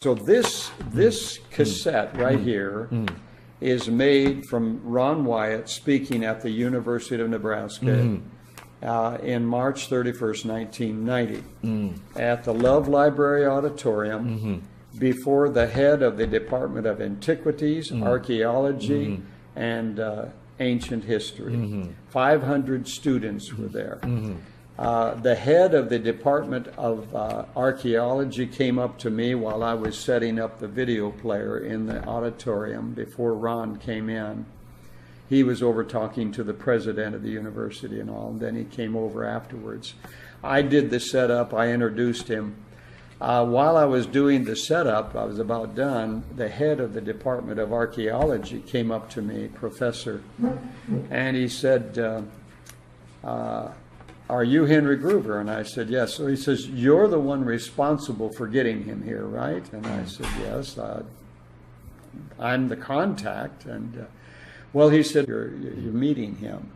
So this cassette right here is made from Ron Wyatt speaking at the University of Nebraska in March 31st, 1990 at the Love Library Auditorium before the head of the Department of Antiquities, Archaeology, and Ancient History. 500 students were there. The head of the Department of Archaeology came up to me while I was setting up the video player in the auditorium before Ron came in. He was over talking to the president of the university and all, and then he came over afterwards. I did the setup. I introduced him. While I was doing the setup, I was about done, the head of the Department of Archaeology came up to me, professor, and he said, are you Henry Gruver? And I said, yes. So he says, you're the one responsible for getting him here, right? And I said, yes, I'm the contact. And well, he said, you're meeting him.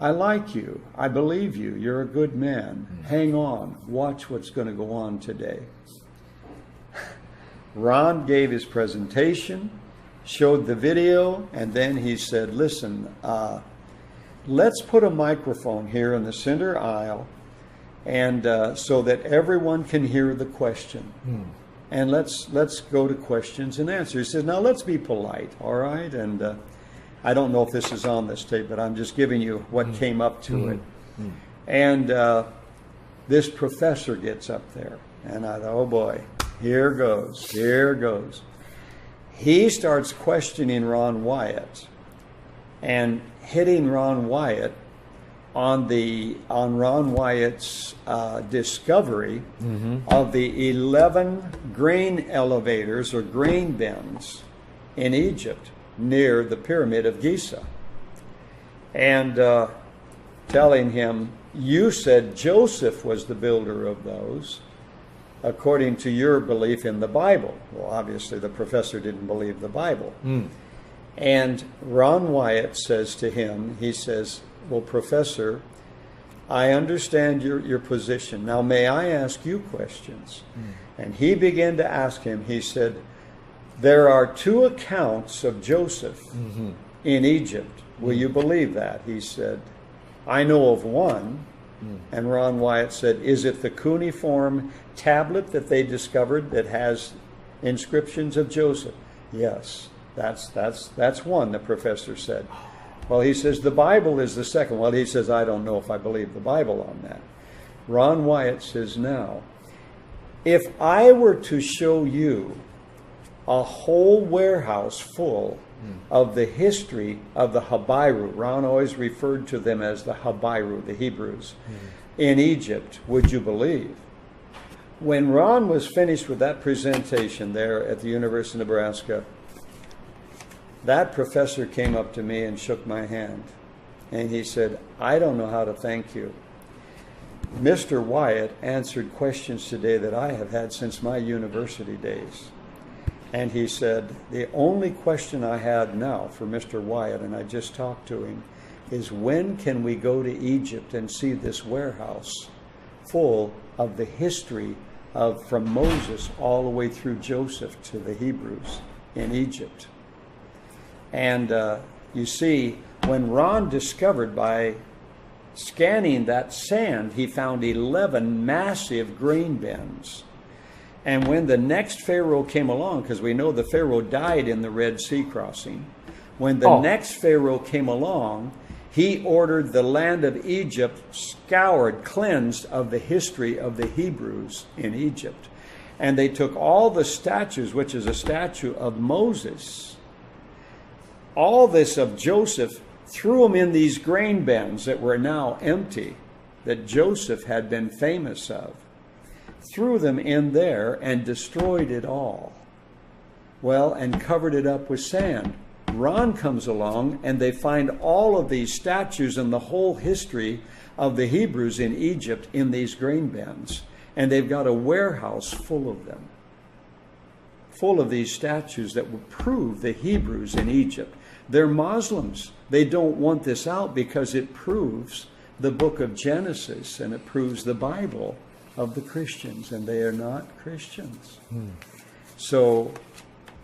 I like you. I believe you. You're a good man. Hang on. Watch what's going to go on today. Ron gave his presentation, showed the video, and then he said, listen, let's put a microphone here in the center aisle, and so that everyone can hear the question. And let's go to questions and answers. He says, now let's be polite, all right? And I don't know if this is on this tape, but I'm just giving you what came up to it. And this professor gets up there, and I thought, oh boy, here goes. He starts questioning Ron Wyatt and hitting Ron Wyatt on Ron Wyatt's discovery of the 11 grain elevators or grain bins in Egypt near the Pyramid of Giza, and telling him, you said Joseph was the builder of those according to your belief in the Bible. Well, obviously the professor didn't believe the Bible. And Ron Wyatt says to him, he says, well, professor, I understand your position. Now, may I ask you questions? And he began to ask him, he said, there are 2 accounts of Joseph in Egypt. Will you believe that? He said, I know of one. And Ron Wyatt said, is it the cuneiform tablet that they discovered that has inscriptions of Joseph? Yes. That's one, the professor said. Well, he says, the Bible is the second. Well, he says, I don't know if I believe the Bible on that. Ron Wyatt says, now, if I were to show you a whole warehouse full of the history of the Habiru, Ron always referred to them as the Habiru, the Hebrews, in Egypt, would you believe? When Ron was finished with that presentation there at the University of Nebraska, that professor came up to me and shook my hand. And he said, I don't know how to thank you. Mr. Wyatt answered questions today that I have had since my university days. And he said, the only question I had now for Mr. Wyatt, and I just talked to him, is when can we go to Egypt and see this warehouse full of the history of from Moses all the way through Joseph to the Hebrews in Egypt? And you see, when Ron discovered by scanning that sand, he found 11 massive grain bins. And when the next Pharaoh came along, because we know the Pharaoh died in the Red Sea crossing, when the next Pharaoh came along, he ordered the land of Egypt scoured, cleansed of the history of the Hebrews in Egypt. And they took all the statues, which is a statue of Moses, all this of Joseph, threw them in these grain bins that were now empty, that Joseph had been famous of. Threw them in there and destroyed it all. Well, and covered it up with sand. Ron comes along and they find all of these statues and the whole history of the Hebrews in Egypt in these grain bins. And they've got a warehouse full of them. Full of these statues that would prove the Hebrews in Egypt. They're Muslims. They don't want this out because it proves the book of Genesis and it proves the Bible of the Christians, and they are not Christians. So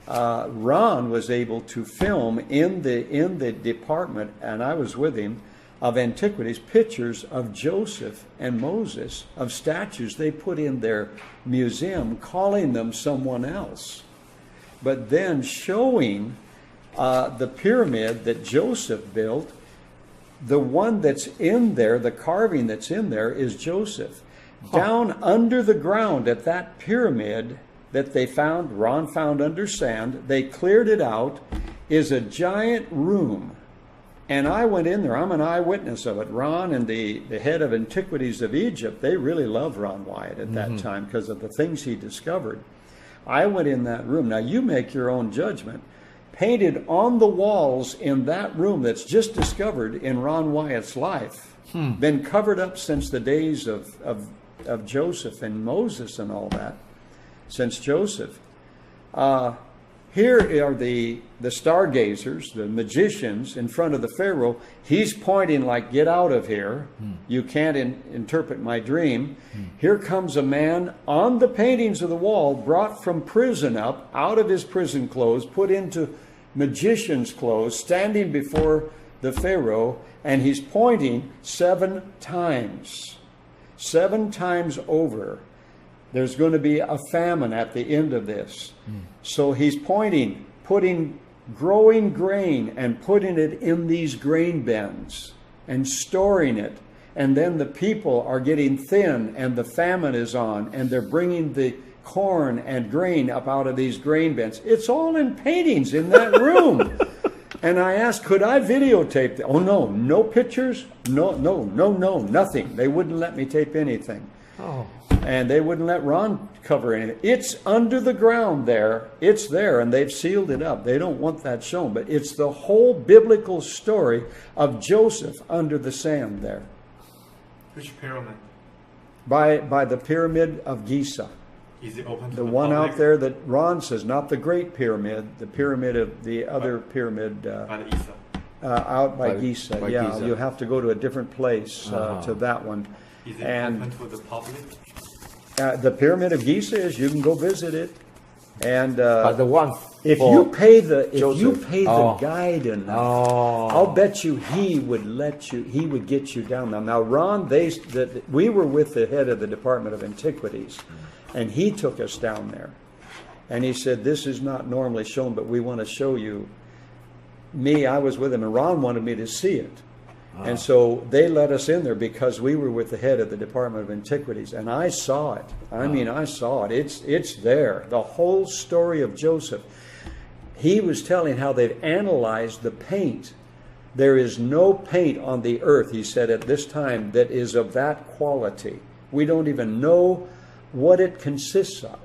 Ron was able to film in the department, and I was with him, of antiquities, pictures of Joseph and Moses, of statues they put in their museum, calling them someone else. But then showing the pyramid that Joseph built, the one that's in there, the carving that's in there, is Joseph. Down under the ground at that pyramid that they found, Ron found under sand, they cleared it out, is a giant room. And I went in there. I'm an eyewitness of it. Ron and the head of Antiquities of Egypt, they really loved Ron Wyatt at that time because of the things he discovered. I went in that room. Now, you make your own judgment. Painted on the walls in that room that's just discovered in Ron Wyatt's life, been covered up since the days of Joseph and Moses and all that, since Joseph. Here are the stargazers, the magicians in front of the Pharaoh. He's pointing like, get out of here. You can't interpret my dream. Here comes a man on the paintings of the wall, brought from prison up, out of his prison clothes, put into magician's clothes, standing before the Pharaoh, and he's pointing 7 times. 7 times over. There's going to be a famine at the end of this. So he's pointing, growing grain and putting it in these grain bins and storing it. And then the people are getting thin and the famine is on, and they're bringing the corn and grain up out of these grain bins. It's all in paintings in that room. And I asked, could I videotape that? Oh, no pictures? No, nothing. They wouldn't let me tape anything. Oh. And they wouldn't let Ron cover anything. It's under the ground there. It's there, and they've sealed it up. They don't want that shown. But it's the whole biblical story of Joseph under the sand there. Which pyramid? By the pyramid of Giza. Is it open to The the one public? out there that Ron says, not the Great Pyramid, the pyramid of the other pyramid By the Isa. out by By Giza. Giza. You have to go to a different place to that one. Is it And open to the public? the pyramid of Giza is, you can go visit it. And But the one if for you pay the Joseph. guide enough, Oh. I'll bet you he would get you down there. Now Ron, we were with the head of the Department of Antiquities, and he took us down there, and he said, this is not normally shown, but we want to show you. I was with him, and Ron wanted me to see it. And so they let us in there because we were with the head of the Department of Antiquities, and I saw it. I saw it. It's there. The whole story of Joseph. He was telling how they've analyzed the paint. There is no paint on the earth, he said at this time, that is of that quality. We don't even know what it consists of.